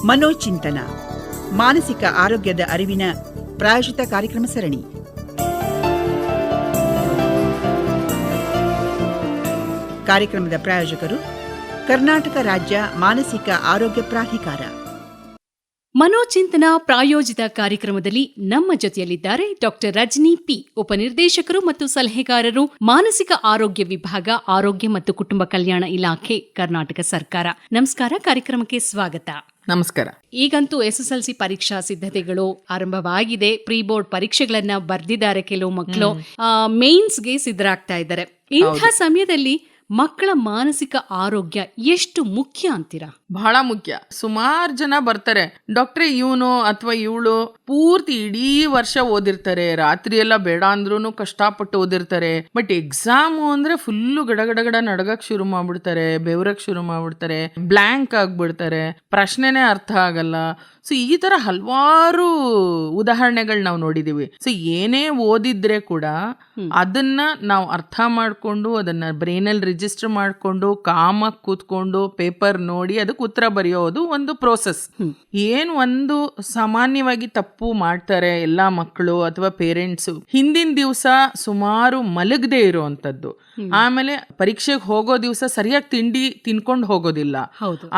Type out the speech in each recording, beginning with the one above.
ಮನೋಚಿಂತನ ಮಾನಸಿಕ ಆರೋಗ್ಯದ ಅರಿವಿನ ಪ್ರಾಯೋಜಿತ ಕಾರ್ಯಕ್ರಮ ಸರಣಿ. ಕಾರ್ಯಕ್ರಮದ ಪ್ರಾಯೋಜಕರು ಕರ್ನಾಟಕ ರಾಜ್ಯ ಮಾನಸಿಕ ಆರೋಗ್ಯ ಪ್ರಾಧಿಕಾರ. ಮನೋಚಿಂತನ ಪ್ರಾಯೋಜಿತ ಕಾರ್ಯಕ್ರಮದಲ್ಲಿ ನಮ್ಮ ಜೊತೆಯಲ್ಲಿದ್ದಾರೆ ಡಾಕ್ಟರ್ ರಜನಿ ಪಿ, ಉಪನಿರ್ದೇಶಕರು ಮತ್ತು ಸಲಹೆಗಾರರು, ಮಾನಸಿಕ ಆರೋಗ್ಯ ವಿಭಾಗ, ಆರೋಗ್ಯ ಮತ್ತು ಕುಟುಂಬ ಕಲ್ಯಾಣ ಇಲಾಖೆ, ಕರ್ನಾಟಕ ಸರ್ಕಾರ. ನಮಸ್ಕಾರ, ಕಾರ್ಯಕ್ರಮಕ್ಕೆ ಸ್ವಾಗತ. ನಮಸ್ಕಾರ. ಈಗಂತೂ SSLC ಪರೀಕ್ಷಾ ಸಿದ್ಧತೆಗಳು ಆರಂಭವಾಗಿದೆ. ಪ್ರೀ ಬೋರ್ಡ್ ಪರೀಕ್ಷೆಗಳನ್ನ ಬರ್ದಿದ್ದಾರೆ ಕೆಲವು ಮಕ್ಕಳು, ಮೇನ್ಸ್ಗೆ ಸಿದ್ಧರಾಗ್ತಾ ಇದ್ದಾರೆ. ಇಂಥ ಸಮಯದಲ್ಲಿ ಮಕ್ಕಳ ಮಾನಸಿಕ ಆರೋಗ್ಯ ಎಷ್ಟು ಮುಖ್ಯ ಅಂತೀರಾ? ಬಹಳ ಮುಖ್ಯ. ಸುಮಾರು ಜನ ಬರ್ತಾರೆ, ಡಾಕ್ಟ್ರೆ ಇವನು ಅಥವಾ ಇವಳು ಪೂರ್ತಿ ಇಡೀ ವರ್ಷ ಓದಿರ್ತಾರೆ, ರಾತ್ರಿ ಎಲ್ಲ ಬೇಡ ಅಂದ್ರೂ ಕಷ್ಟಪಟ್ಟು ಓದಿರ್ತಾರೆ. ಬಟ್ ಎಕ್ಸಾಮು ಅಂದ್ರೆ ಫುಲ್ಲು ಗಡಗಡಗಡ ನಡಗಕ್ ಶುರು ಮಾಡ್ಬಿಡ್ತಾರೆ, ಬೆವರಕ್ ಶುರು ಮಾಡ್ಬಿಡ್ತಾರೆ, ಬ್ಲ್ಯಾಂಕ್ ಆಗ್ಬಿಡ್ತಾರೆ, ಪ್ರಶ್ನೆನೇ ಅರ್ಥ ಆಗಲ್ಲ. ಸೊ ಈ ತರ ಹಲವಾರು ಉದಾಹರಣೆಗಳು ನಾವು ನೋಡಿದೀವಿ. ಸೊ ಏನೇ ಓದಿದ್ರೆ ಕೂಡ ಅದನ್ನ ನಾವು ಅರ್ಥ ಮಾಡ್ಕೊಂಡು ಅದನ್ನ ಬ್ರೈನಲ್ಲಿ ರಿಜಿಸ್ಟರ್ ಮಾಡ್ಕೊಂಡು ಕಾಮಾಗಿ ಕೂತ್ಕೊಂಡು ಪೇಪರ್ ನೋಡಿ ಅದಕ್ಕೆ ಉತ್ತರ ಬರೆಯೋದು ಒಂದು ಪ್ರೋಸೆಸ್. ಏನು ಒಂದು ಸಾಮಾನ್ಯವಾಗಿ ತಪ್ಪು ಮಾಡ್ತಾರೆ ಎಲ್ಲಾ ಮಕ್ಕಳು ಅಥವಾ ಪೇರೆಂಟ್ಸು, ಹಿಂದಿನ ದಿವಸ ಸುಮಾರು ಮಲಗದೆ ಇರೋವಂಥದ್ದು, ಆಮೇಲೆ ಪರೀಕ್ಷೆಗೆ ಹೋಗೋ ದಿವಸ ಸರಿಯಾಗಿ ತಿಂಡಿ ತಿನ್ಕೊಂಡು ಹೋಗೋದಿಲ್ಲ.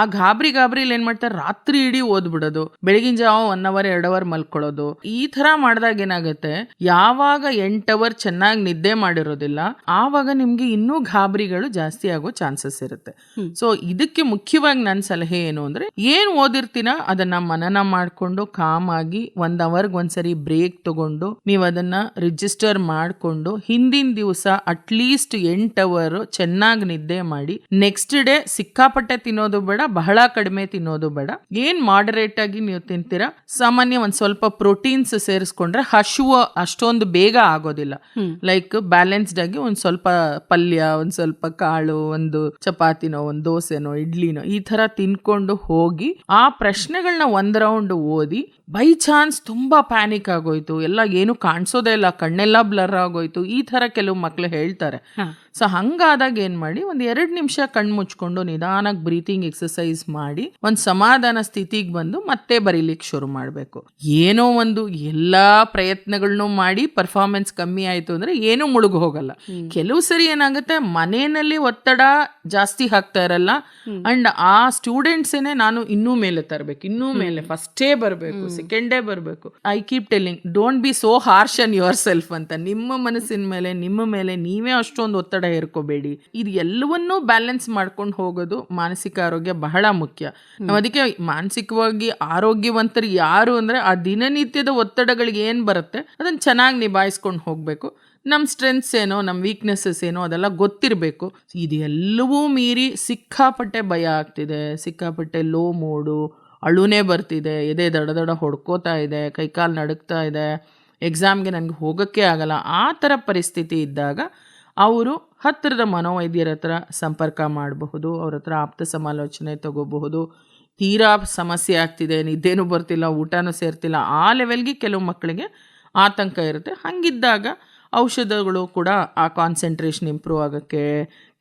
ಆ ಗಾಬರಿಲಿ ಏನ್ ಮಾಡ್ತಾರೆ, ರಾತ್ರಿ ಇಡೀ ಓದ್ಬಿಡೋದು, ಬೆಳಗಿನ ಜಾವ 1 hour 2 hour ಮಲ್ಕೊಳ್ಳೋದು. ಈ ತರ ಮಾಡಿದಾಗ ಏನಾಗುತ್ತೆ, ಯಾವಾಗ 8 hour ಚೆನ್ನಾಗಿ ನಿದ್ದೆ ಮಾಡಿರೋದಿಲ್ಲ ಆವಾಗ ನಿಮ್ಗೆ ಇನ್ನೂ ಗಾಬರಿಗಳು ಜಾಸ್ತಿ ಆಗೋ ಚಾನ್ಸಸ್ ಇರುತ್ತೆ. ಸೊ ಇದಕ್ಕೆ ಮುಖ್ಯವಾಗಿ ನನ್ನ ಸಲಹೆ ಏನು ಅಂದ್ರೆ, ಏನ್ ಓದಿರ್ತೀನ ಅದನ್ನ ಮನನ ಮಾಡ್ಕೊಂಡು ಕಾಮ್ ಆಗಿ 1 hour ಒಂದ್ಸರಿ ಬ್ರೇಕ್ ತಗೊಂಡು ನೀವು ಅದನ್ನ ರಿಜಿಸ್ಟರ್ ಮಾಡ್ಕೊಂಡು ಹಿಂದಿನ ದಿವಸ ಅಟ್ಲೀಸ್ಟ್ 8 hour ಚೆನ್ನಾಗಿ ನಿದ್ದೆ ಮಾಡಿ, ನೆಕ್ಸ್ಟ್ ಡೇ ಸಿಕ್ಕಾಪಟ್ಟೆ ತಿನ್ನೋದು ಬೇಡ, ಬಹಳ ಕಡಿಮೆ ತಿನ್ನೋದು ಬೇಡ, ಏನ್ ಮಾಡರೇಟ್ ಆಗಿ ನೀವು ತಿಂತೀರಾ, ಸಾಮಾನ್ಯ ಒಂದ್ ಸ್ವಲ್ಪ ಪ್ರೋಟೀನ್ಸ್ ಸೇರಿಸ್ಕೊಂಡ್ರೆ ಹಶುವ ಅಷ್ಟೊಂದು ಬೇಗ ಆಗೋದಿಲ್ಲ. ಲೈಕ್ ಬ್ಯಾಲೆನ್ಸ್ಡ್ ಆಗಿ ಒಂದ್ ಸ್ವಲ್ಪ ಪಲ್ಯ, ಒಂದ್ ಸ್ವಲ್ಪ ಕಾಳು, ಒಂದು ಚಪಾತಿನೋ ಒಂದ್ ದೋಸೆನೋ ಇಡ್ಲಿನೋ ಈ ತರ ತಿನ್ಕೊಂಡು ಹೋಗಿ ಆ ಪ್ರಶ್ನೆಗಳನ್ನ 1 round ಓದಿ, ಬೈ ಚಾನ್ಸ್ ತುಂಬಾ ಪ್ಯಾನಿಕ್ ಆಗೋಯ್ತು, ಎಲ್ಲ ಏನು ಕಾಣಿಸೋದೇ ಇಲ್ಲ, ಕಣ್ಣೆಲ್ಲ ಬ್ಲರ್ ಆಗೋಯ್ತು, ಈ ತರ ಕೆಲವು ಮಕ್ಳು ಹೇಳ್ತಾರೆ. ಸೊ ಹಂಗಾದಾಗ ಏನ್ ಮಾಡಿ, 2 ನಿಮಿಷ ಕಣ್ ಮುಚ್ಕೊಂಡು ನಿಧಾನಕ್ಕೆ ಬ್ರೀತಿಂಗ್ ಎಕ್ಸರ್ಸೈಸ್ ಮಾಡಿ ಒಂದ್ ಸಮಾಧಾನ ಸ್ಥಿತಿಗೆ ಬಂದು ಮತ್ತೆ ಬರೀಲಿಕ್ಕೆ ಶುರು ಮಾಡ್ಬೇಕು. ಏನೋ ಒಂದು ಎಲ್ಲಾ ಪ್ರಯತ್ನಗಳನ್ನೂ ಮಾಡಿ ಪರ್ಫಾರ್ಮೆನ್ಸ್ ಕಮ್ಮಿ ಆಯ್ತು ಅಂದ್ರೆ ಏನು ಮುಳುಗು ಹೋಗಲ್ಲ. ಕೆಲವು ಸರಿ ಏನಾಗುತ್ತೆ, ಮನೆಯಲ್ಲಿ ಒತ್ತಡ ಜಾಸ್ತಿ ಹಾಕ್ತಾ ಇರಲ್ಲ, ಅಂಡ್ ಆ ಸ್ಟೂಡೆಂಟ್ಸ್ ಏನೇ ನಾನು ಇನ್ನೂ ಮೇಲೆ ತರಬೇಕು, ಇನ್ನೂ ಮೇಲೆ ಫಸ್ಟೇ ಬರಬೇಕು, ಸೆಕೆಂಡೇ ಬರಬೇಕು. I keep telling, don't be so harsh on your self ಅಂತ. ನಿಮ್ಮ ಮನಸ್ಸಿನ ಮೇಲೆ, ನಿಮ್ಮ ಮೇಲೆ ನೀವೇ ಅಷ್ಟೊಂದು ಒತ್ತಡ ಹೇರ್ಕೋಬೇಡಿ. ಇದು ಎಲ್ಲವನ್ನೂ ಬ್ಯಾಲೆನ್ಸ್ ಮಾಡ್ಕೊಂಡು ಹೋಗೋದು ಮಾನಸಿಕ ಆರೋಗ್ಯ ಬಹಳ ಮುಖ್ಯ. ನಾವು ಅದಕ್ಕೆ ಮಾನಸಿಕವಾಗಿ ಆರೋಗ್ಯವಂತರು ಯಾರು ಅಂದ್ರೆ, ಆ ದಿನನಿತ್ಯದ ಒತ್ತಡಗಳಿಗೆ ಏನ್ ಬರುತ್ತೆ ಅದನ್ನ ಚೆನ್ನಾಗಿ ನಿಭಾಯಿಸ್ಕೊಂಡು ಹೋಗ್ಬೇಕು. ನಮ್ಮ ಸ್ಟ್ರೆಂತ್ಸ್ ಏನೋ, ನಮ್ಮ ವೀಕ್ನೆಸ್ಸಸ್ ಏನೋ ಅದೆಲ್ಲ ಗೊತ್ತಿರಬೇಕು. ಇದೆಲ್ಲವೂ ಮೀರಿ ಸಿಕ್ಕಾಪಟ್ಟೆ ಭಯ ಆಗ್ತಿದೆ, ಸಿಕ್ಕಾಪಟ್ಟೆ ಲೋ ಮೂಡು, ಅಳುನೇ ಬರ್ತಿದೆ, ಎದೆ ದಡ ಹೊಡ್ಕೋತಾ ಇದೆ, ಕೈಕಾಲು ನಡುಗ್ತಾ ಇದೆ, ಎಕ್ಸಾಮ್ಗೆ ನನಗೆ ಹೋಗೋಕ್ಕೆ ಆಗಲ್ಲ, ಆ ಥರ ಪರಿಸ್ಥಿತಿ ಇದ್ದಾಗ ಅವರು ಹತ್ತಿರದ ಮನೋವೈದ್ಯರ ಹತ್ರ ಸಂಪರ್ಕ ಮಾಡಬಹುದು, ಅವ್ರ ಹತ್ರ ಆಪ್ತ ಸಮಾಲೋಚನೆ ತಗೋಬಹುದು. ತೀರಾ ಸಮಸ್ಯೆ ಆಗ್ತಿದೆ, ನಿದ್ದೆನೂ ಬರ್ತಿಲ್ಲ, ಊಟನೂ ಸೇರ್ತಿಲ್ಲ, ಆ ಲೆವೆಲ್ಗೆ ಕೆಲವು ಮಕ್ಕಳಿಗೆ ಆತಂಕ ಇರುತ್ತೆ. ಹಂಗಿದ್ದಾಗ ಔಷಧಗಳು ಕೂಡ ಆ ಕಾನ್ಸಂಟ್ರೇಷನ್ ಇಂಪ್ರೂವ್ ಆಗೋಕ್ಕೆ,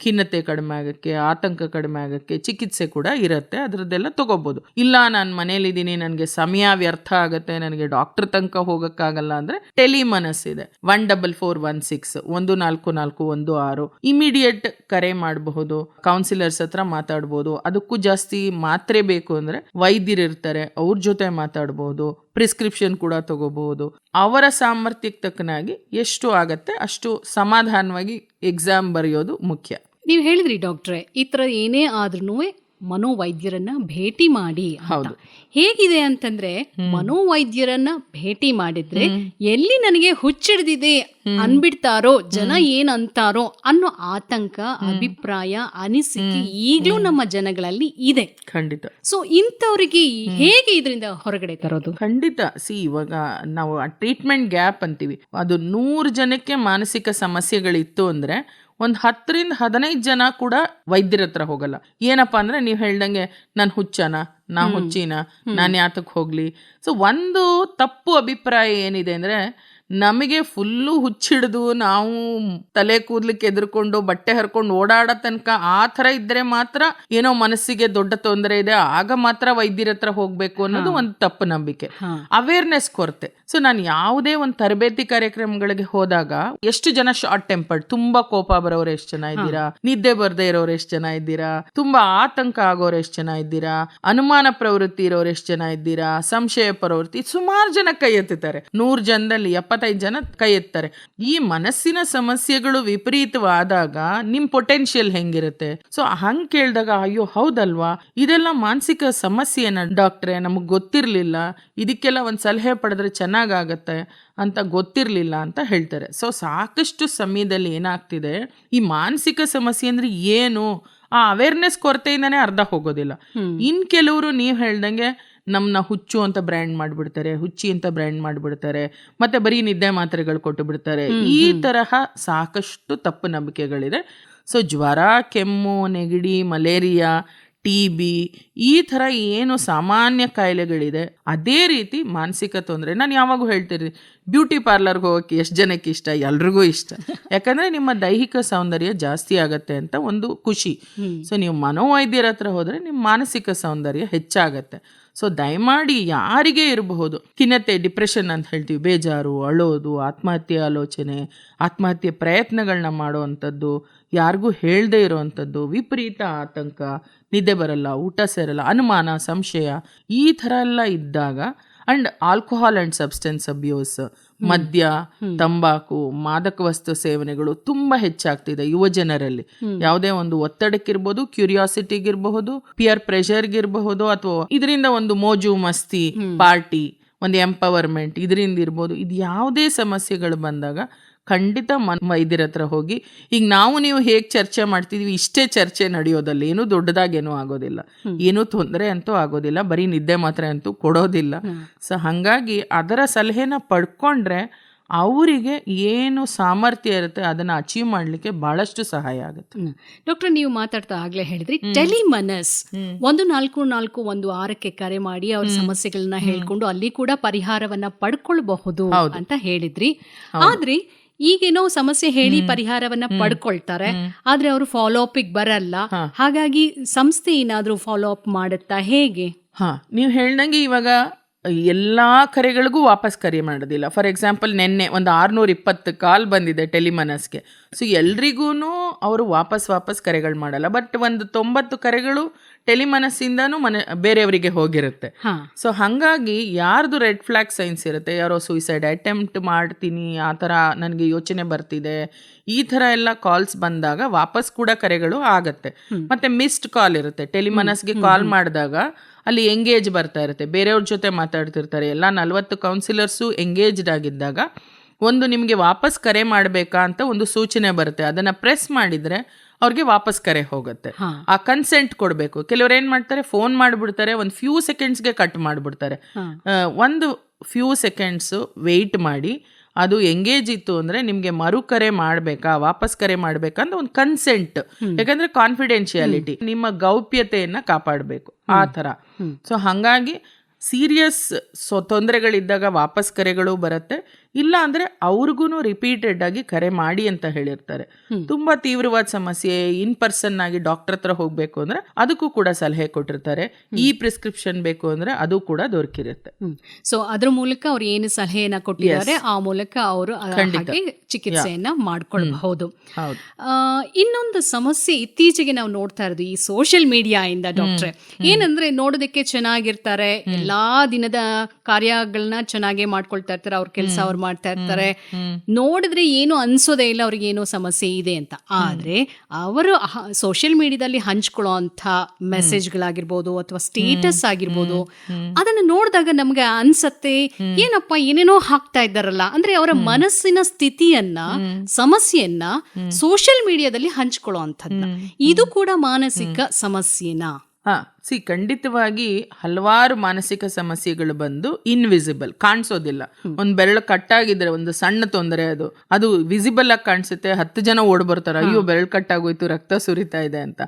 ಖಿನ್ನತೆ ಕಡಿಮೆ ಆಗೋಕ್ಕೆ, ಆತಂಕ ಕಡಿಮೆ ಆಗೋಕ್ಕೆ ಚಿಕಿತ್ಸೆ ಕೂಡ ಇರುತ್ತೆ. ಅದರದ್ದೆಲ್ಲ ತಗೋಬೋದು. ಇಲ್ಲ ನಾನು ಮನೇಲಿದ್ದೀನಿ, ನನಗೆ ಸಮಯ ವ್ಯರ್ಥ ಆಗುತ್ತೆ, ನನಗೆ ಡಾಕ್ಟರ್ ತನಕ ಹೋಗೋಕ್ಕಾಗಲ್ಲ ಅಂದರೆ ಟೆಲಿಮನಸ್ ಇದೆ, 14416 14416 ಇಮಿಡಿಯೇಟ್ ಕರೆ ಮಾಡಬಹುದು, ಕೌನ್ಸಿಲರ್ಸ್ ಹತ್ರ ಮಾತಾಡ್ಬೋದು. ಅದಕ್ಕೂ ಜಾಸ್ತಿ ಮಾತ್ರೆ ಬೇಕು ಅಂದರೆ ವೈದ್ಯರು ಇರ್ತಾರೆ, ಅವ್ರ ಜೊತೆ ಮಾತಾಡ್ಬೋದು, ಪ್ರಿಸ್ಕ್ರಿಪ್ಷನ್ ಕೂಡ ತಗೋಬಹುದು. ಅವರ ಸಾಮರ್ಥ್ಯಕ್ಕೆ ತಕ್ಕನಾಗಿ ಎಷ್ಟು ಆಗತ್ತೆ ಅಷ್ಟು ಸಮಾಧಾನವಾಗಿ ಎಕ್ಸಾಮ್ ಬರೆಯೋದು ಮುಖ್ಯ. ನೀವು ಹೇಳಿದ್ರಿ ಡಾಕ್ಟ್ರೆ, ಈ ಥರ ಏನೇ ಆದ್ರೂ ಮನೋವೈದ್ಯರನ್ನ ಭೇಟಿ ಮಾಡಿ. ಹೌದು. ಹೇಗಿದೆ ಅಂತಂದ್ರೆ, ಮನೋವೈದ್ಯರನ್ನ ಭೇಟಿ ಮಾಡಿದ್ರೆ ಎಲ್ಲಿ ನನಗೆ ಹುಚ್ಚಿಡ್ದಿದೆ ಅನ್ಬಿಡ್ತಾರೋ, ಜನ ಏನಂತಾರೋ ಅನ್ನೋ ಆತಂಕ, ಅಭಿಪ್ರಾಯ, ಅನಿಸಿಕೆ ಈಗಲೂ ನಮ್ಮ ಜನಗಳಲ್ಲಿ ಇದೆ. ಖಂಡಿತ. ಸೊ ಇಂಥವ್ರಿಗೆ ಹೇಗೆ ಇದರಿಂದ ಹೊರಗಡೆ ತರೋದು? ಖಂಡಿತ. ಇವಾಗ ನಾವು ಟ್ರೀಟ್ಮೆಂಟ್ ಗ್ಯಾಪ್ ಅಂತೀವಿ, ಅದು 100 ಜನಕ್ಕೆ ಮಾನಸಿಕ ಸಮಸ್ಯೆಗಳಿತ್ತು ಅಂದ್ರೆ ಒಂದು 10ರಿಂದ 15 ಜನ ಕೂಡ ವೈದ್ಯರ ಹತ್ರ ಹೋಗಲ್ಲ. ಏನಪ್ಪಾ ಅಂದ್ರೆ, ನೀವು ಹೇಳ್ದಂಗೆ ನಾನು ಹುಚ್ಚನ, ನಾ ಹುಚ್ಚಿನ, ನಾನು ಯಾತಕ್ಕೆ ಹೋಗ್ಲಿ. ಸೊ ಒಂದು ತಪ್ಪು ಅಭಿಪ್ರಾಯ ಏನಿದೆ ಅಂದ್ರೆ, ನಮಗೆ ಫುಲ್ಲು ಹುಚ್ಚಿಡ್ದು ನಾವು ತಲೆ ಕೂದ್ಲಿಕ್ಕೆ ಎದುರ್ಕೊಂಡು ಬಟ್ಟೆ ಹರ್ಕೊಂಡು ಓಡಾಡೋ ತನಕ ಆ ಥರ ಇದ್ರೆ ಮಾತ್ರ ಏನೋ ಮನಸ್ಸಿಗೆ ದೊಡ್ಡ ತೊಂದರೆ ಇದೆ, ಆಗ ಮಾತ್ರ ವೈದ್ಯರ ಹತ್ರ ಹೋಗ್ಬೇಕು ಅನ್ನೋದು ಒಂದು ತಪ್ಪು ನಂಬಿಕೆ, ಅವೇರ್ನೆಸ್ ಕೊರತೆ. ಸೊ ನಾನು ಯಾವುದೇ ಒಂದು ತರಬೇತಿ ಕಾರ್ಯಕ್ರಮಗಳಿಗೆ ಹೋದಾಗ ಎಷ್ಟು ಜನ ಶಾರ್ಟ್ ಟೆಂಪರ್ಡ್, ತುಂಬಾ ಕೋಪ ಬರೋರು ಎಷ್ಟು ಜನ ಇದ್ದೀರಾ, ನಿದ್ದೆ ಬರ್ದೇ ಇರೋರು ಎಷ್ಟು ಜನ ಇದ್ದೀರಾ, ತುಂಬಾ ಆತಂಕ ಆಗೋರು ಎಷ್ಟು ಜನ ಇದ್ದೀರಾ, ಅನುಮಾನ ಪ್ರವೃತ್ತಿ ಇರೋರು ಎಷ್ಟು ಜನ ಇದ್ದೀರಾ, ಸಂಶಯ ಪ್ರವೃತ್ತಿ, ಸುಮಾರು ಜನ ಕೈ ಎತ್ತುತ್ತಾರೆ. 100 ಜನದಲ್ಲಿ 75 ಜನ ಕೈ ಎತ್ತಾರೆ. ಈ ಮನಸ್ಸಿನ ಸಮಸ್ಯೆಗಳು ವಿಪರೀತವಾದಾಗ ನಿಮ್ ಪೊಟೆನ್ಶಿಯಲ್ ಹೆಂಗಿರುತ್ತೆ? ಸೊ ಹಂಗ್ ಕೇಳಿದಾಗ ಅಯ್ಯೋ ಹೌದಲ್ವಾ, ಇದೆಲ್ಲ ಮಾನಸಿಕ ಸಮಸ್ಯೆನ ಡಾಕ್ಟ್ರೆ, ನಮಗ್ ಗೊತ್ತಿರ್ಲಿಲ್ಲ, ಇದಕ್ಕೆಲ್ಲ ಒಂದ್ ಸಲಹೆ ಪಡೆದ್ರೆ ಚೆನ್ನಾಗತ್ತೆ ಅಂತ ಗೊತ್ತಿರ್ಲಿಲ್ಲ ಅಂತ ಹೇಳ್ತಾರೆ. ಸೊ ಸಾಕಷ್ಟು ಸಮಯದಲ್ಲಿ ಏನಾಗ್ತಿದೆ, ಈ ಮಾನಸಿಕ ಸಮಸ್ಯೆ ಅಂದ್ರೆ ಏನು ಆ ಅವೇರ್ನೆಸ್ ಕೊರತೆಯಿಂದಾನೇ ಅರ್ಧ ಹೋಗೋದಿಲ್ಲ. ಇನ್ ಕೆಲವರು ನೀವ್ ಹೇಳ್ದಂಗೆ ನಮ್ಮನ್ನ ಹುಚ್ಚು ಅಂತ ಬ್ರ್ಯಾಂಡ್ ಮಾಡ್ಬಿಡ್ತಾರೆ, ಹುಚ್ಚಿ ಅಂತ ಬ್ರ್ಯಾಂಡ್ ಮಾಡ್ಬಿಡ್ತಾರೆ, ಮತ್ತೆ ಬರೀ ನಿದ್ದೆ ಮಾತ್ರೆಗಳು ಕೊಟ್ಟು ಬಿಡ್ತಾರೆ. ಈ ತರಹ ಸಾಕಷ್ಟು ತಪ್ಪು ನಂಬಿಕೆಗಳಿದೆ. ಸೊ ಜ್ವರ, ಕೆಮ್ಮು, ನೆಗಡಿ, ಮಲೇರಿಯಾ, TB ಈ ಥರ ಏನು ಸಾಮಾನ್ಯ ಕಾಯಿಲೆಗಳಿದೆ, ಅದೇ ರೀತಿ ಮಾನಸಿಕ ತೊಂದರೆ. ನಾನು ಯಾವಾಗೂ ಹೇಳ್ತೀನಿ, ಬ್ಯೂಟಿ ಪಾರ್ಲರ್ಗೆ ಹೋಗೋಕ್ಕೆ ಎಷ್ಟು ಜನಕ್ಕೆ ಇಷ್ಟ? ಎಲ್ರಿಗೂ ಇಷ್ಟ. ಯಾಕಂದರೆ ನಿಮ್ಮ ದೈಹಿಕ ಸೌಂದರ್ಯ ಜಾಸ್ತಿ ಆಗತ್ತೆ ಅಂತ ಒಂದು ಖುಷಿ. ಸೊ ನೀವು ಮನೋವೈದ್ಯರ ಹತ್ರ ಹೋದರೆ ನಿಮ್ಮ ಮಾನಸಿಕ ಸೌಂದರ್ಯ ಹೆಚ್ಚಾಗತ್ತೆ. ಸೊ ದಯಮಾಡಿ ಯಾರಿಗೇ ಇರಬಹುದು ಖಿನ್ನತೆ, ಡಿಪ್ರೆಷನ್ ಅಂತ ಹೇಳ್ತೀವಿ, ಬೇಜಾರು, ಅಳೋದು, ಆತ್ಮಹತ್ಯೆ ಆಲೋಚನೆ, ಆತ್ಮಹತ್ಯೆ ಪ್ರಯತ್ನಗಳನ್ನ ಮಾಡುವಂಥದ್ದು, ಯಾರಿಗೂ ಹೇಳದೇ ಇರೋವಂಥದ್ದು, ವಿಪರೀತ ಆತಂಕ, ನಿದ್ದೆ ಬರಲ್ಲ, ಊಟ ಸೇರಲ್ಲ, ಅನುಮಾನ, ಸಂಶಯ ಈ ಥರ ಎಲ್ಲ ಇದ್ದಾಗ, and alcohol and substance abuse, ಮದ್ಯ, ತಂಬಾಕು, ಮಾದಕ ವಸ್ತು ಸೇವನೆಗಳು ತುಂಬಾ ಹೆಚ್ಚಾಗ್ತಿದೆ ಯುವ ಜನರಲ್ಲಿ. ಯಾವುದೇ ಒಂದು ಒತ್ತಡಕ್ಕಿರ್ಬೋದು, ಕ್ಯೂರಿಯಾಸಿಟಿಗಿರಬಹುದು, ಪಿಯರ್ ಪ್ರೆಷರ್ಗಿರಬಹುದು, ಅಥವಾ ಇದರಿಂದ ಒಂದು ಮೋಜು ಮಸ್ತಿ, ಪಾರ್ಟಿ, ಒಂದು ಎಂಪವರ್ಮೆಂಟ್ ಇದರಿಂದ ಇರ್ಬೋದು. ಇದು ಯಾವುದೇ ಸಮಸ್ಯೆಗಳು ಬಂದಾಗ ಖಂಡಿತ ವೈದ್ಯರ ಹತ್ರ ಹೋಗಿ, ಈಗ ನಾವು ನೀವು ಹೇಗೆ ಚರ್ಚೆ ಮಾಡ್ತಿದ್ವಿ ಇಷ್ಟೇ ಚರ್ಚೆ ನಡೆಯೋದಲ್ಲ, ಏನೂ ದೊಡ್ಡದಾಗೇನೂ ಆಗೋದಿಲ್ಲ, ಏನೂ ತೊಂದರೆ ಅಂತೂ ಆಗೋದಿಲ್ಲ, ಬರೀ ನಿದ್ದೆ ಮಾತ್ರ ಅಂತೂ ಕೊಡೋದಿಲ್ಲ. ಸೊ ಹಾಗಾಗಿ ಅದರ ಸಲಹೆನ ಪಡ್ಕೊಂಡ್ರೆ ಅವರಿಗೆ ಏನು ಸಾಮರ್ಥ್ಯ ಇರುತ್ತೆ ಅದನ್ನ ಅಚೀವ್ ಮಾಡ್ಲಿಕ್ಕೆ ಬಹಳಷ್ಟು ಸಹಾಯ ಆಗುತ್ತೆ. ಡಾಕ್ಟರ್, ನೀವು ಮಾತಾಡ್ತಾ ಆಗ್ಲೇ ಹೇಳಿದ್ರಿ ಟೆಲಿಮನಸ್ 14416 ಕರೆ ಮಾಡಿ ಅವ್ರ ಸಮಸ್ಯೆಗಳನ್ನ ಹೇಳ್ಕೊಂಡು ಅಲ್ಲಿ ಕೂಡ ಪರಿಹಾರವನ್ನ ಪಡ್ಕೊಳ್ಬಹುದು ಅಂತ ಹೇಳಿದ್ರಿ. ಆದ್ರೆ ಈಗೇನೋ ಸಮಸ್ಯೆ ಹೇಳಿ ಪರಿಹಾರವನ್ನ ಪಡ್ಕೊಳ್ತಾರೆ, ಆದ್ರೆ ಅವರು ಫಾಲೋ ಅಪ್ ಬರಲ್ಲ. ಹಾಗಾಗಿ ಸಂಸ್ಥೆ ಏನಾದ್ರೂ ಫಾಲೋ ಅಪ್ ಮಾಡುತ್ತಾ, ಹೇಗೆ? ನೀವು ಹೇಳ್ದಂಗೆ ಇವಾಗ ಎಲ್ಲಾ ಕರೆಗಳಿಗೂ ವಾಪಸ್ ಕರೆ ಮಾಡೋದಿಲ್ಲ. ಫಾರ್ ಎಕ್ಸಾಂಪಲ್ ನೆನ್ನೆ ಒಂದು 620 ಕಾಲ್ ಬಂದಿದೆ ಟೆಲಿಮನಸ್ಗೆ. ಸೊ ಎಲ್ರಿಗೂ ಅವರು ವಾಪಸ್ ಕರೆಗಳು ಮಾಡಲ್ಲ. ಬಟ್ ಒಂದು 90 ಕರೆಗಳು ಟೆಲಿಮನಸ್ಸಿಂದನೂ ಬೇರೆಯವರಿಗೆ ಹೋಗಿರುತ್ತೆ. ಸೊ ಹಾಗಾಗಿ ಯಾರ್ದು ರೆಡ್ ಫ್ಲಾಗ್ ಸೈನ್ಸ್ ಇರುತ್ತೆ, ಯಾರೋ ಸೂಸೈಡ್ ಅಟೆಂಪ್ಟ್ ಮಾಡ್ತೀನಿ ಆ ಥರ ನನಗೆ ಯೋಚನೆ ಬರ್ತಿದೆ, ಈ ಥರ ಎಲ್ಲ ಕಾಲ್ಸ್ ಬಂದಾಗ ವಾಪಸ್ ಕೂಡ ಕರೆಗಳು ಆಗತ್ತೆ. ಮತ್ತೆ ಮಿಸ್ಡ್ ಕಾಲ್ ಇರುತ್ತೆ. ಟೆಲಿಮನಸ್ಗೆ ಕಾಲ್ ಮಾಡಿದಾಗ ಅಲ್ಲಿ ಎಂಗೇಜ್ ಬರ್ತಾ ಇರುತ್ತೆ, ಬೇರೆಯವ್ರ ಜೊತೆ ಮಾತಾಡ್ತಿರ್ತಾರೆ. ಎಲ್ಲ 40 ಕೌನ್ಸಿಲರ್ಸು ಎಂಗೇಜ್ಡ್ ಆಗಿದ್ದಾಗ ಒಂದು ನಿಮಗೆ ವಾಪಸ್ ಕರೆ ಮಾಡಬೇಕಾ ಅಂತ ಒಂದು ಸೂಚನೆ ಬರುತ್ತೆ. ಅದನ್ನು ಪ್ರೆಸ್ ಮಾಡಿದರೆ ಅವ್ರಿಗೆ ವಾಪಸ್ ಕರೆ ಹೋಗುತ್ತೆ. ಆ ಕನ್ಸೆಂಟ್ ಕೊಡಬೇಕು. ಕೆಲವ್ರು ಏನು ಮಾಡ್ತಾರೆ, ಫೋನ್ ಮಾಡಿಬಿಡ್ತಾರೆ, ಒಂದು ಫ್ಯೂ ಸೆಕೆಂಡ್ಸ್ಗೆ ಕಟ್ ಮಾಡಿಬಿಡ್ತಾರೆ. ಒಂದು ಫ್ಯೂ ಸೆಕೆಂಡ್ಸು ವೆಯ್ಟ್ ಮಾಡಿ, ಅದು ಎಂಗೇಜ್ ಇತ್ತು ಅಂದರೆ ನಿಮಗೆ ಮರು ಕರೆ ಮಾಡಬೇಕಾ, ವಾಪಸ್ ಕರೆ ಮಾಡಬೇಕಾ ಅಂತ ಒಂದು ಕನ್ಸೆಂಟ್. ಯಾಕಂದರೆ ಕಾನ್ಫಿಡೆನ್ಷಿಯಾಲಿಟಿ, ನಿಮ್ಮ ಗೌಪ್ಯತೆಯನ್ನು ಕಾಪಾಡಬೇಕು ಆ ಥರ. ಸೊ ಹಾಗಾಗಿ ಸೀರಿಯಸ್ ತೊಂದರೆಗಳಿದ್ದಾಗ ವಾಪಸ್ ಕರೆಗಳು ಬರುತ್ತೆ. ಇಲ್ಲ ಅಂದರೆ ಅವ್ರಿಗೂ ರಿಪೀಟೆಡ್ ಆಗಿ ಕರೆ ಮಾಡಿ ಅಂತ ಹೇಳಿರ್ತಾರೆ. ತುಂಬ ತೀವ್ರವಾದ ಸಮಸ್ಯೆ, ಇನ್ ಪರ್ಸನ್ ಆಗಿ ಡಾಕ್ಟರ್ ಹತ್ರ ಹೋಗಬೇಕು ಅಂದರೆ ಅದಕ್ಕೂ ಕೂಡ ಸಲಹೆ ಕೊಟ್ಟಿರ್ತಾರೆ. ಈ ಪ್ರಿಸ್ಕ್ರಿಪ್ಷನ್ ಬೇಕು ಅಂದರೆ ಅದು ಕೂಡ ದೊರಕಿರುತ್ತೆ. ಸೊ ಅದ್ರ ಮೂಲಕ ಅವ್ರು ಏನು ಸಲಹೆಯನ್ನ ಕೊಟ್ಟಿದ್ದಾರೆ ಆ ಮೂಲಕ ಅವರು ಚಿಕಿತ್ಸೆಯನ್ನ ಮಾಡ್ಕೊಳ್ಬಹುದು. ಇನ್ನೊಂದು ಸಮಸ್ಯೆ ಇತ್ತೀಚೆಗೆ ನಾವು ನೋಡ್ತಾ ಇರೋದು ಈ ಸೋಷಿಯಲ್ ಮೀಡಿಯಾ ಇಂದ ಡಾಕ್ಟ್ರೆ. ಏನಂದ್ರೆ ನೋಡೋದಕ್ಕೆ ಚೆನ್ನಾಗಿರ್ತಾರೆ, ಎಲ್ಲಾ ದಿನದ ಕಾರ್ಯಗಳನ್ನ ಚೆನ್ನಾಗೇ ಮಾಡ್ಕೊಳ್ತಾ ಇರ್ತಾರೆ, ಅವ್ರ ಕೆಲಸ ಅವ್ರು ಮಾಡ್ತಾ ಇರ್ತಾರೆ, ನೋಡಿದ್ರೆ ಏನು ಅನ್ಸೋದೇ ಇಲ್ಲ ಅವ್ರಿಗೆ ಏನೋ ಸಮಸ್ಯೆ ಇದೆ ಅಂತ. ಆದ್ರೆ ಅವರು ಸೋಷಿಯಲ್ ಮೀಡಿಯಾದಲ್ಲಿ ಹಂಚ್ಕೊಳ್ಳೋ ಅಂತ ಮೆಸೇಜ್ಗಳಾಗಿರ್ಬೋದು ಅಥವಾ ಸ್ಟೇಟಸ್ ಆಗಿರ್ಬೋದು, ಅದನ್ನ ನೋಡಿದಾಗ ನಮ್ಗೆ ಅನ್ಸತ್ತೆ ಏನಪ್ಪ ಏನೇನೋ ಹಾಕ್ತಾ ಇದ್ದಾರಲ್ಲ. ಅಂದ್ರೆ ಅವರ ಮನಸ್ಸಿನ ಸ್ಥಿತಿಯನ್ನ, ಸಮಸ್ಯೆಯನ್ನ ಸೋಷಿಯಲ್ ಮೀಡಿಯಾದಲ್ಲಿ ಹಂಚ್ಕೊಳ್ಳೋ ಅಂತದ್ನ, ಇದು ಕೂಡ ಮಾನಸಿಕ ಸಮಸ್ಯೆನಾ? ಖಂಡಿತವಾಗಿ ಹಲವಾರು ಮಾನಸಿಕ ಸಮಸ್ಯೆಗಳು ಬಂದು ಇನ್ವಿಸಿಬಲ್, ಕಾಣಿಸೋದಿಲ್ಲ. ಒಂದ್ ಬೆರಳು ಕಟ್ಟಾಗಿದ್ರೆ ಒಂದು ಸಣ್ಣ ತೊಂದರೆ, ಅದು ವಿಸಿಬಲ್ ಆಗಿ ಕಾಣಿಸುತ್ತೆ. 10 ಜನ ಓಡ್ ಬರ್ತಾರೆ, ಅಯ್ಯೋ ಬೆರಳು ಕಟ್ಟಾಗೋಯ್ತು, ರಕ್ತ ಸುರಿತಾ ಇದೆ ಅಂತ.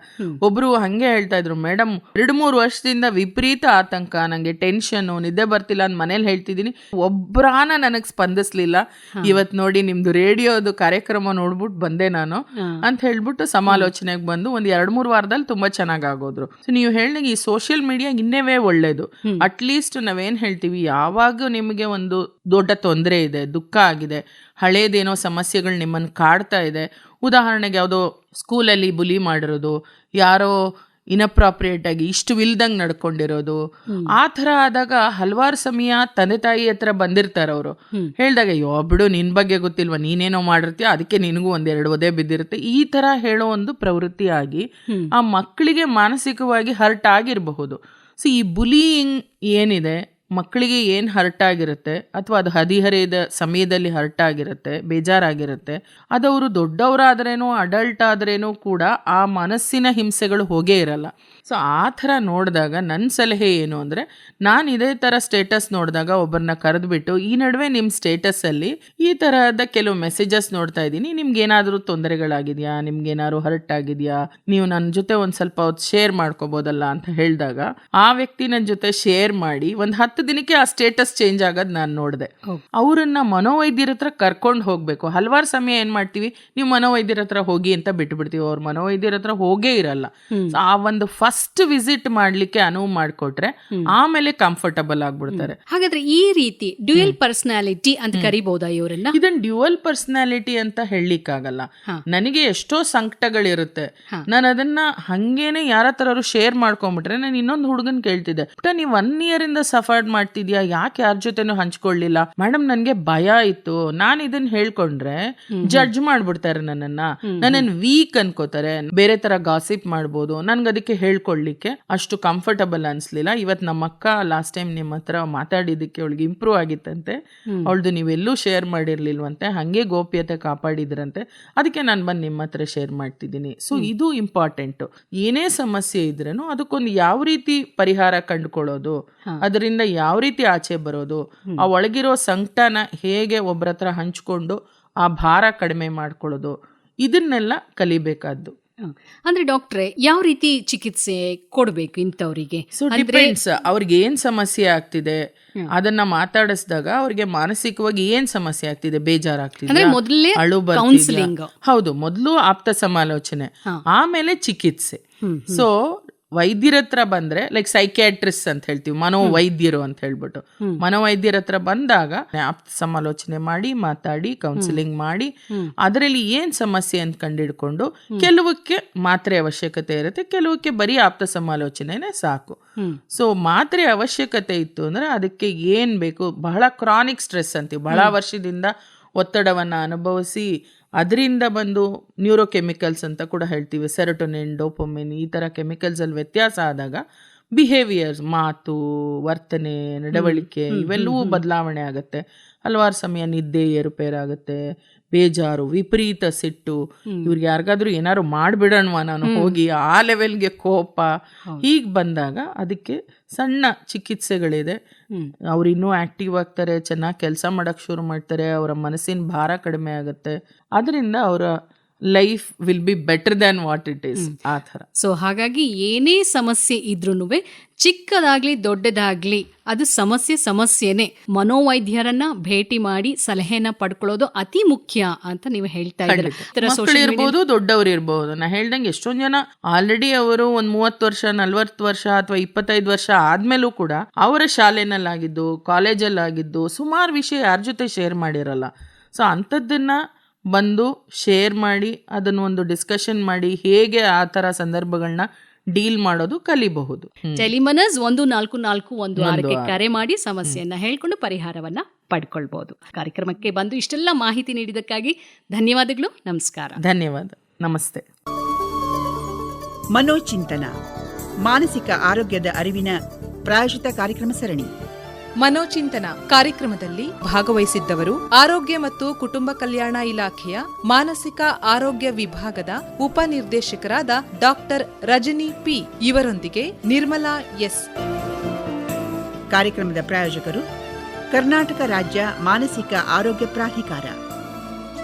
ಒಬ್ರು ಹಂಗೆ ಹೇಳ್ತಾ ಇದ್ರು, ಮೇಡಮ್ 2-3 ವರ್ಷದಿಂದ ವಿಪರೀತ ಆತಂಕ, ನಂಗೆ ಟೆನ್ಷನ್, ನಿದ್ದೆ ಬರ್ತಿಲ್ಲ ಅಂತ ಮನೇಲಿ ಹೇಳ್ತಿದ್ದೀನಿ, ಒಬ್ರಾನ ನನಗ್ ಸ್ಪಂದಿಸ್ಲಿಲ್ಲ. ಇವತ್ ನೋಡಿ ನಿಮ್ದು ರೇಡಿಯೋದು ಕಾರ್ಯಕ್ರಮ ನೋಡ್ಬಿಟ್ಟು ಬಂದೆ ನಾನು ಅಂತ ಹೇಳ್ಬಿಟ್ಟು ಸಮಾಲೋಚನೆಗೆ ಬಂದು ಒಂದ್ 2-3 ವಾರದಲ್ಲಿ ತುಂಬಾ ಚೆನ್ನಾಗ್ ಆಗೋದ್ರು. ಸೊ ನೀವು ಹೇಳಿದಾಗ ಈ ಸೋಷಿಯಲ್ ಮೀಡಿಯಾ ಇನ್ನೇವೇ ಒಳ್ಳೇದು. ಅಟ್ಲೀಸ್ಟ್ ನಾವೇನ್ ಹೇಳ್ತೀವಿ, ಯಾವಾಗ ನಿಮಗೆ ಒಂದು ದೊಡ್ಡ ತೊಂದರೆ ಇದೆ, ದುಃಖ ಆಗಿದೆ, ಹಳೇದೇನೋ ಸಮಸ್ಯೆಗಳು ನಿಮ್ಮನ್ನು ಕಾಡ್ತಾ ಇದೆ, ಉದಾಹರಣೆಗೆ ಯಾವುದೋ ಸ್ಕೂಲಲ್ಲಿ ಬುಲಿ ಮಾಡಿರೋದು, ಯಾರೋ ಇನಪ್ರಾಪ್ರಿಯೇಟ್ ಆಗಿ ಇಷ್ಟವಿಲ್ದಂಗೆ ನಡ್ಕೊಂಡಿರೋದು, ಆ ಥರ ಆದಾಗ ಹಲವಾರು ಸಮಯ ತಂದೆ ತಾಯಿ ಹತ್ರ ಬಂದಿರ್ತಾರೆ ಅವರು. ಹೇಳ್ದಾಗ ಅಯ್ಯೋ ಬಿಡು, ನಿನ್ ಬಗ್ಗೆ ಗೊತ್ತಿಲ್ವಾ, ನೀನೇನೋ ಮಾಡಿರ್ತೀಯ, ಅದಕ್ಕೆ ನಿನಗೂ 1-2 ಒದೆ ಬಿದ್ದಿರುತ್ತೆ, ಈ ಥರ ಹೇಳೋ ಒಂದು ಪ್ರವೃತ್ತಿ ಆಗಿ ಆ ಮಕ್ಕಳಿಗೆ ಮಾನಸಿಕವಾಗಿ ಹರ್ಟ್ ಆಗಿರಬಹುದು. ಸೊ ಈ ಬುಲಿಯಿಂಗ್ ಏನಿದೆ, ಮಕ್ಕಳಿಗೆ ಏನು ಹರ್ಟ್ ಆಗಿರುತ್ತೆ ಅಥವಾ ಅದು ಹದಿಹರೆಯದ ಸಮಯದಲ್ಲಿ ಹರ್ಟ್ ಆಗಿರುತ್ತೆ, ಬೇಜಾರಾಗಿರುತ್ತೆ, ಅದವರು ದೊಡ್ಡವರಾದ್ರೇನೋ ಅಡಲ್ಟ್ ಆದ್ರೇನೋ ಕೂಡ ಆ ಮನಸ್ಸಿನ ಹಿಂಸೆಗಳು ಹೋಗೇ ಇರಲ್ಲ. ಸೊ ಆ ಥರ ನೋಡಿದಾಗ ನನ್ನ ಸಲಹೆ ಏನು ಅಂದರೆ, ನಾನು ಇದೇ ಥರ ಸ್ಟೇಟಸ್ ನೋಡಿದಾಗ ಒಬ್ಬರನ್ನ ಕರೆದುಬಿಟ್ಟು, ಈ ನಡುವೆ ನಿಮ್ಮ ಸ್ಟೇಟಸ್ಸಲ್ಲಿ ಈ ಥರದ ಕೆಲವು ಮೆಸೇಜಸ್ ನೋಡ್ತಾ ಇದ್ದೀನಿ, ನಿಮ್ಗೇನಾದರೂ ತೊಂದರೆಗಳಾಗಿದೆಯಾ, ನಿಮ್ಗೇನಾದ್ರು ಹರ್ಟ್ ಆಗಿದೆಯಾ, ನೀವು ನನ್ನ ಜೊತೆ ಒಂದು ಸ್ವಲ್ಪ ಹೊತ್ತು ಶೇರ್ ಮಾಡ್ಕೋಬೋದಲ್ಲ ಅಂತ ಹೇಳಿದಾಗ ಆ ವ್ಯಕ್ತಿ ನನ್ನ ಜೊತೆ ಶೇರ್ ಮಾಡಿ ಒಂದು 10 ದಿನಕ್ಕೆ ಆ ಸ್ಟೇಟಸ್ ಚೇಂಜ್ ಆಗೋದು ನಾನು ನೋಡಿದೆ. ಅವರನ್ನ ಮನೋವೈದ್ಯರ ಹತ್ರ ಕರ್ಕೊಂಡು ಹೋಗ್ಬೇಕು. ಹಲವಾರು ಸಮಯ ಏನ್ ಮಾಡ್ತೀವಿ, ನೀವು ಮನೋವೈದ್ಯರ ಹತ್ರ ಹೋಗಿ ಅಂತ ಬಿಟ್ಬಿಡ್ತೀವಿ, ಅವ್ರು ಮನೋವೈದ್ಯರ ಹತ್ರ ಹೋಗೇ ಇರಲ್ಲ. ಆ ಒಂದು ಫಸ್ಟ್ ವಿಸಿಟ್ ಮಾಡ್ಲಿಕ್ಕೆ ಅನುವು ಮಾಡಿಕೊಟ್ರೆ ಆಮೇಲೆ ಕಂಫರ್ಟಬಲ್ ಆಗ್ಬಿಡ್ತಾರೆ. ಹಾಗಾದ್ರೆ ಈ ರೀತಿ ಡ್ಯುಯಲ್ ಪರ್ಸನಾಲಿಟಿ ಅಂತ ಕರಿಬಹುದಾ ಇವರನ್ನ? ಇದನ್ನ ಡ್ಯುಯಲ್ ಪರ್ಸನಾಲಿಟಿ ಅಂತ ಹೇಳಲಿಕ್ಕಾಗಲ್ಲ. ನನಗೆ ಎಷ್ಟೋ ಸಂಕಟಗಳಿರುತ್ತೆ, ನಾನು ಅದನ್ನ ಹಂಗೇನೆ ಯಾರ ಹತ್ರ ಶೇರ್ ಮಾಡ್ಕೊಂಡ್ಬಿಟ್ರೆ, ನಾನು ಇನ್ನೊಂದು ಹುಡುಗನ್ ಕೇಳ್ತಿದ್ದೆ, ನೀವು 1 year ಇಂದ ಸಫರ್ ಮಾಡ್ತಿದ್ಯಾ, ಯಾಕೆ ಯಾರ ಜೊತೆನೂ ಹಂಚ್ಕೊಳ್ಳಿಲ್ಲ? ಮೇಡಮ್ ನನ್ಗೆ ಭಯ ಇತ್ತು, ನಾನು ಇದನ್ನ ಹೇಳ್ಕೊಂಡ್ರೆ ಜಡ್ಜ್ ಮಾಡ್ಬಿಡ್ತಾರೆ ನನ್ನನ್ನು ವೀಕ್ ಅನ್ಕೋತಾರೆ, ಬೇರೆ ತರ ಗಾಸಿಪ್ ಮಾಡ್ಬೋದು, ನನ್ಗೆ ಅದಕ್ಕೆ ಹೇಳ್ಕೊಳ್ಳಿಕ್ಕೆ ಅಷ್ಟು ಕಂಫರ್ಟಬಲ್ ಅನ್ಸ್ಲಿಲ್ಲ. ಇವತ್ ನಮ್ಮ ಅಕ್ಕ ಲಾಸ್ಟ್ ಟೈಮ್ ನಿಮ್ಮ ಹತ್ರ ಮಾತಾಡಿದಕ್ಕೆ ಅವಳಿಗೆ ಇಂಪ್ರೂವ್ ಆಗಿತ್ತಂತೆ, ಅವಳದು ನೀವೆಲ್ಲೂ ಶೇರ್ ಮಾಡಿರ್ಲಿಲ್ವಂತೆ, ಹಂಗೆ ಗೋಪ್ಯತೆ ಕಾಪಾಡಿದ್ರಂತೆ, ಅದಕ್ಕೆ ನಾನು ಬಂದು ನಿಮ್ಮ ಹತ್ರ ಶೇರ್ ಮಾಡ್ತಿದ್ದೀನಿ. ಸೊ ಇದು ಇಂಪಾರ್ಟೆಂಟ್. ಏನೇ ಸಮಸ್ಯೆ ಇದ್ರೇನು ಅದಕ್ಕೊಂದು ಯಾವ ರೀತಿ ಪರಿಹಾರ ಕಂಡುಕೊಳ್ಳೋದು, ಅದರಿಂದ ಯಾವ ರೀತಿ ಆಚೆ ಬರೋದು, ಆ ಒಳಗಿರೋ ಸಂಕಟನ ಹೇಗೆ ಒಬ್ಬರ ಹತ್ರ ಹಂಚ್ಕೊಂಡು ಆ ಭಾರ ಕಡಿಮೆ ಮಾಡ್ಕೊಳ್ಳೋದು, ಇದನ್ನೆಲ್ಲ ಕಲಿಬೇಕಾದ್ದು. ಅಂದ್ರೆ ಡಾಕ್ಟ್ರೆ, ಯಾವ ರೀತಿ ಚಿಕಿತ್ಸೆ ಕೊಡ್ಬೇಕು ಇಂಥವರಿಗೆ? ಸೊ ಡಿಪೆಂಡ್ಸ್, ಅವ್ರಿಗೆ ಏನ್ ಸಮಸ್ಯೆ ಆಗ್ತಿದೆ ಅದನ್ನ ಮಾತಾಡಿಸಿದಾಗ ಅವ್ರಿಗೆ ಮಾನಸಿಕವಾಗಿ ಏನ್ ಸಮಸ್ಯೆ ಆಗ್ತಿದೆ, ಬೇಜಾರಾಗ್ತಿದೆ, ಅಳು ಬರ್ತಿದೆ, ಹೌದು, ಮೊದಲು ಆಪ್ತ ಸಮಾಲೋಚನೆ, ಆಮೇಲೆ ಚಿಕಿತ್ಸೆ. ಸೊ ವೈದ್ಯರ ಹತ್ರ ಬಂದ್ರೆ ಲೈಕ್ ಸೈಕ್ಯಾಟ್ರಿಸ್ಟ್ ಅಂತ ಹೇಳ್ತೀವಿ, ಮನೋವೈದ್ಯರು ಅಂತ ಹೇಳ್ಬಿಟ್ಟು, ಮನೋವೈದ್ಯರ ಹತ್ರ ಬಂದಾಗ ಆಪ್ತ ಸಮಾಲೋಚನೆ ಮಾಡಿ, ಮಾತಾಡಿ, ಕೌನ್ಸಿಲಿಂಗ್ ಮಾಡಿ, ಅದರಲ್ಲಿ ಏನ್ ಸಮಸ್ಯೆ ಅಂತ ಕಂಡಿಡ್ಕೊಂಡು, ಕೆಲವಕ್ಕೆ ಮಾತ್ರೆ ಅವಶ್ಯಕತೆ ಇರುತ್ತೆ, ಕೆಲವಕ್ಕೆ ಬರೀ ಆಪ್ತ ಸಮಾಲೋಚನೆನೇ ಸಾಕು. ಸೊ ಮಾತ್ರೆ ಅವಶ್ಯಕತೆ ಇತ್ತು ಅಂದ್ರೆ ಅದಕ್ಕೆ ಏನ್ ಬೇಕು, ಬಹಳ ಕ್ರಾನಿಕ್ ಸ್ಟ್ರೆಸ್ ಅಂತೀವಿ, ಬಹಳ ವರ್ಷದಿಂದ ಒತ್ತಡವನ್ನ ಅನುಭವಿಸಿ ಅದರಿಂದ ಬಂದು ನ್ಯೂರೋಕೆಮಿಕಲ್ಸ್ ಅಂತ ಕೂಡ ಹೇಳ್ತೀವಿ, ಸೆರೋಟೋನಿನ್, ಡೋಪಮಿನ್, ಈ ಥರ ಕೆಮಿಕಲ್ಸ್ ಅಲ್ಲಿ ವ್ಯತ್ಯಾಸ ಆದಾಗ ಬಿಹೇವಿಯರ್ಸ್, ಮಾತು, ವರ್ತನೆ, ನಡವಳಿಕೆ ಇವೆಲ್ಲವೂ ಬದಲಾವಣೆ ಆಗುತ್ತೆ. ಹಲವಾರು ಸಮಯ ನಿದ್ದೆ ಏರುಪೇರಾಗುತ್ತೆ, ಬೇಜಾರು, ವಿಪರೀತ ಸಿಟ್ಟು, ಇವ್ರಿಗೆ ಯಾರಿಗಾದ್ರೂ ಏನಾದ್ರು ಮಾಡಿಬಿಡೋಣವಾ ನಾನು ಹೋಗಿ, ಆ ಲೆವೆಲ್ಗೆ ಕೋಪ, ಹೀಗೆ ಬಂದಾಗ ಅದಕ್ಕೆ ಸಣ್ಣ ಚಿಕಿತ್ಸೆಗಳಿದೆ. ಅವ್ರು ಇನ್ನೂ ಆಕ್ಟಿವ್ ಆಗ್ತಾರೆ, ಚೆನ್ನಾಗಿ ಕೆಲಸ ಮಾಡಕ್ ಶುರು ಮಾಡ್ತಾರೆ, ಅವರ ಮನಸ್ಸಿನ ಭಾರ ಕಡಿಮೆ ಆಗುತ್ತೆ, ಅದರಿಂದ ಅವರ life will be better than what it is, ಆ ಥರ. ಸೊ ಹಾಗಾಗಿ ಏನೇ ಸಮಸ್ಯೆ ಇದ್ರೂನುವೆ, ಚಿಕ್ಕದಾಗ್ಲಿ ದೊಡ್ಡದಾಗ್ಲಿ, ಅದು ಸಮಸ್ಯೆನೇ. ಮನೋವೈದ್ಯರನ್ನ ಭೇಟಿ ಮಾಡಿ ಸಲಹೆನ ಪಡ್ಕೊಳ್ಳೋದು ಅತಿ ಮುಖ್ಯ ಅಂತ ನೀವು ಹೇಳ್ತಾ ಇದ್ದೀರಾ. ಮಕ್ಕಳು ಇರ್ಬೋದು, ದೊಡ್ಡವರು ಇರ್ಬೋದು. ನಾ ಹೇಳ್ದಂಗೆ ಎಷ್ಟೊಂದ್ ಜನ ಆಲ್ರೆಡಿ ಅವರು ಒಂದ್ 30 ವರ್ಷ, 40 ವರ್ಷ ಅಥವಾ 25 ವರ್ಷ ಆದ್ಮೇಲೂ ಕೂಡ ಅವರ ಶಾಲೆನಲ್ಲಾಗಿದ್ದು, ಕಾಲೇಜಲ್ಲಾಗಿದ್ದು ಸುಮಾರು ವಿಷಯ ಯಾರ ಜೊತೆ ಶೇರ್ ಮಾಡಿರಲ್ಲ. ಸೊ ಅಂಥದ್ದನ್ನ ಬಂದು ಶೇರ್ ಮಾಡಿ, ಅದನ್ನ ಒಂದು ಡಿಸ್ಕಷನ್ ಮಾಡಿ, ಹೇಗೆ ಆ ಥರ ಸಂದರ್ಭಗಳನ್ನ ಡೀಲ್ ಮಾಡೋದು ಕಲಿಬಹುದು. ಟೆಲಿಮನಸ್ 1441 ಕರೆ ಮಾಡಿ ಸಮಸ್ಯೆಯನ್ನ ಹೇಳ್ಕೊಂಡು ಪರಿಹಾರವನ್ನ ಪಡ್ಕೊಳ್ಬಹುದು. ಕಾರ್ಯಕ್ರಮಕ್ಕೆ ಬಂದು ಇಷ್ಟೆಲ್ಲ ಮಾಹಿತಿ ನೀಡಿದ್ದಕ್ಕಾಗಿ ಧನ್ಯವಾದಗಳು. ನಮಸ್ಕಾರ. ಧನ್ಯವಾದ. ನಮಸ್ತೆ. ಮನೋಚಿಂತನ, ಮಾನಸಿಕ ಆರೋಗ್ಯದ ಅರಿವಿನ ಪ್ರಾಯೋಜಿತ ಕಾರ್ಯಕ್ರಮ ಸರಣಿ. ಮನೋಚಿಂತನ ಕಾರ್ಯಕ್ರಮದಲ್ಲಿ ಭಾಗವಹಿಸಿದ್ದವರು ಆರೋಗ್ಯ ಮತ್ತು ಕುಟುಂಬ ಕಲ್ಯಾಣ ಇಲಾಖೆಯ ಮಾನಸಿಕ ಆರೋಗ್ಯ ವಿಭಾಗದ ಉಪನಿರ್ದೇಶಕರಾದ ಡಾಕ್ಟರ್ ರಜನಿ ಪಿ. ಇವರೊಂದಿಗೆ ನಿರ್ಮಲಾ ಎಸ್. ಕಾರ್ಯಕ್ರಮದ ಪ್ರಾಯೋಜಕರು ಕರ್ನಾಟಕ ರಾಜ್ಯ ಮಾನಸಿಕ ಆರೋಗ್ಯ ಪ್ರಾಧಿಕಾರ.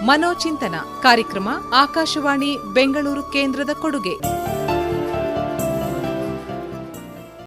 ಮನೋಚಿಂತನ ಕಾರ್ಯಕ್ರಮ ಆಕಾಶವಾಣಿ ಬೆಂಗಳೂರು ಕೇಂದ್ರದ ಕೊಡುಗೆ.